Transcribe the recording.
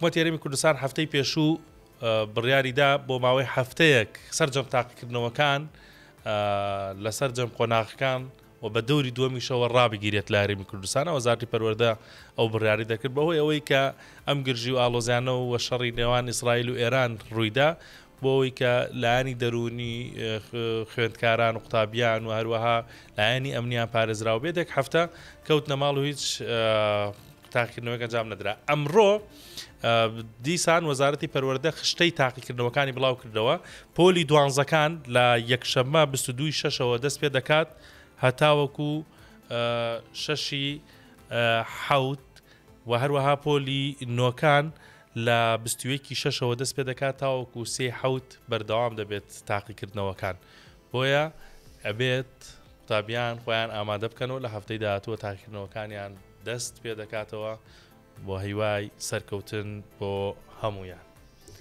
حکوومەتی هەرێمی کوردستان هەفتەی پێشوو بڕیاریدا بۆ ماوەی هەفتەیەک سەرجەم تاقیکردنەوەکان لەسەر جەم قۆناغەکان و بە دەوری دووەمیشەوە ڕابگیرێت لە هەرێمی کوردستان وەزارەتی پەروەردە ئەو بڕیاری دەکرد بەهۆی ئەوەی کە ئەم گرژی و ئاڵۆزیانە و شەڕی نێوان ئیسرائیل و ئێران ڕوویدا بۆ ئەوەی کە لایەنی دەرونی خوێندکاران و قوتابیان و هەروەها لایەنی ئەمنیان پارێزراوە بێت یەک هەفتە کەوتنە ماڵ و هیچ تاقیکردنەوەیەک ئەنجام نەدرا. ئەمڕۆ دیسان وەزارەتی پەروەردە خشتەی تاقیکردنەوەکانی بڵاو کردەوە. پۆلی دوانزەکان لە یەکشەممە 22 شەشەوە دەست پێ دەکات هەتاوەکو 6 حەوت و هەروەها پۆلی نۆکان لە 21 شەشەوە دەست پێ دەکات تاوەکو 3 حەوت بەردەوام دەبێت تاقیکردنەوەکان. بۆیە ئەبێت قوتابیان خۆیان ئامادە بکەنەوە لە هەفتەی داهاتووە تاقیکردنەوەکانیان دەست پێ دەکاتەوە بۆ هیوای سەرکەوتن بۆ هەمویان.